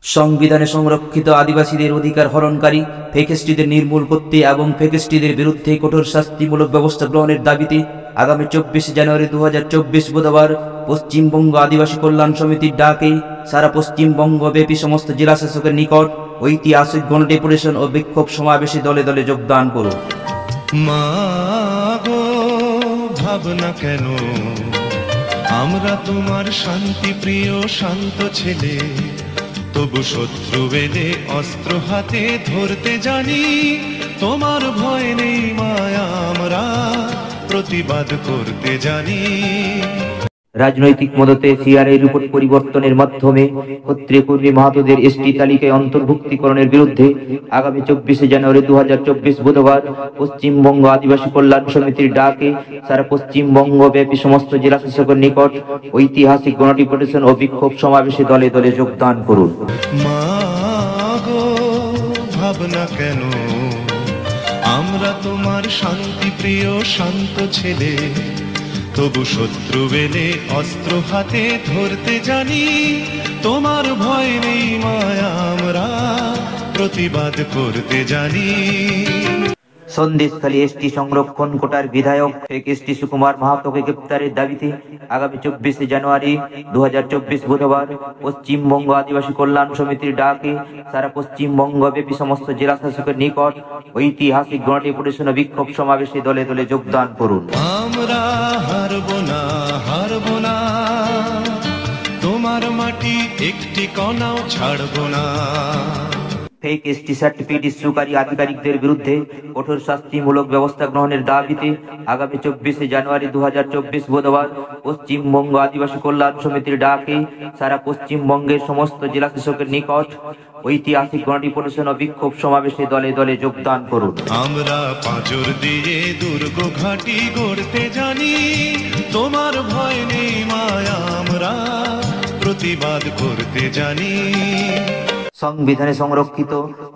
সংবিধানে সংরক্ষিত আদিবাসীদের অধিকার হরণকারী ফ্যাসিস্টদের নির্মূল করতে এবং ফ্যাসিস্টদের বিরুদ্ধে কঠোর শাস্তিমূলক ব্যবস্থা গ্রহণের দাবিতে আগামী 24 জানুয়ারি 2024 বুধবার পশ্চিমবঙ্গ আদিবাসী কল্যাণ সমিতির ডাকে সারা পশ্চিমবঙ্গ ব্যাপী সমস্ত জেলা শাসকের নিকট ঐতিহাসিক গণডেপুটেশন ও বিক্ষোভ সমাবেশে দলে দলে যোগদান করুন। মা গো, ভাবনা কেন, আমরা তোমার শান্তি প্রিয় শান্ত ছেলে, তবু শত্রু এলে অস্ত্র হাতে ধরতে জানি। তোমার ভয় নেই মায়া, আমরা প্রতিবাদ করতে জানি। রাজনৈতিক মদতে সিআরএ রিপোর্ট পরিবর্তনের মাধ্যমে ক্ষত্রিয় মাহাতোদের এসটি তালিকায় অন্তর্ভুক্তিকরণের বিরুদ্ধে আগামী 24 জানুয়ারি 2024 বুধবার পশ্চিমবঙ্গ আদিবাসী কল্যাণ সমিতির ডাকে সারা পশ্চিমবঙ্গ ব্যাপী সমস্ত জেলা শাসকের নিকট ঐতিহাসিক গণডেপুটেশন ও বিক্ষোভ সমাবেশে দলে দলে যোগদান করুন। মা গো, ভাবনা কেন, আমরা তোমার শান্তি প্রিয় শান্ত ছেলে, তবু শত্রু এলে অস্ত্র হাতে ধরতে জানি। তোমার ভয় নেই মায়া, আমরা প্রতিবাদ করতে জানি। সন্দেশখালী এসটি সংরক্ষণ কোটার বিধায়ক এসটি সুকুমার মাহাতোকে গ্রেপ্তারের দাবিতে আগামী 24 জানুয়ারি 2024 বুধবার পশ্চিমবঙ্গ আদিবাসী কল্যাণ সমিতির ডাকে সারা পশ্চিমবঙ্গ ব্যাপী সমস্ত জেলা শাসকের নিকট ঐতিহাসিক গণডেপুটেশন ও বিক্ষোভ সমাবেশে দলে দলে যোগদান করুন। আমরা হারবো না, হারবো না, তোমার মাটি একটি কণাও ছাড়বো না। ফেক এসটি সার্টিফিকেট ইস্যুকারী আধিকারিকদের বিরুদ্ধে কঠোর শাস্তিমূলক ব্যবস্থা গ্রহণের দাবিতে আগামী 24 জানুয়ারি 2024 বুধবার পশ্চিমবঙ্গ আদিবাসী কল্যাণ সমিতির ডাকে সারা পশ্চিমবঙ্গের সমস্ত জেলা শাসকের নিকট ঐতিহাসিক গণডেপুটেশন ও বিক্ষোভ সমাবেশে দলে দলে যোগদান করুন। আমরা পাঁজর দিয়ে দুর্গ ঘাঁটি গড়তে জানি। তোমার ভয় নেই মায়া, আমরা প্রতিবাদ করতে জানি। সংবিধানে সংরক্ষিত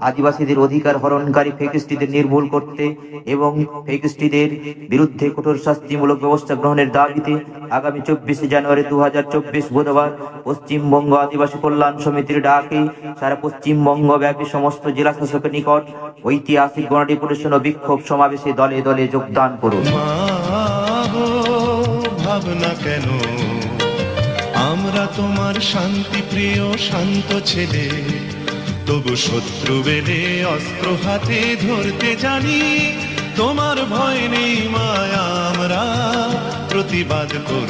আদিবাসীদের অধিকার হরণকারী ফ্যাসিস্টদের নির্মূল করতে এবং ফ্যাসিস্টদের বিরুদ্ধে কঠোর শাস্তিমূলক ব্যবস্থা গ্রহণের দাবিতে আগামী 24 জানুয়ারি 2024 বুধবার পশ্চিমবঙ্গ আদিবাসী কল্যাণ সমিতির ডাকে সারা পশ্চিমবঙ্গ ব্যাপী সমস্ত জেলা শাসকের নিকট ঐতিহাসিক গণডেপুটেশন ও বিক্ষোভ সমাবেশে দলে দলে যোগদান করুন। ভাবনা কেন, আমরা তোমার শান্তি প্রিয় শান্ত ছেলে, তবু শত্রু এলে অস্ত্র হাতে ধরতে জানি। তোমার ভয় নেই মায়া, আমরা প্রতিবাদ করতে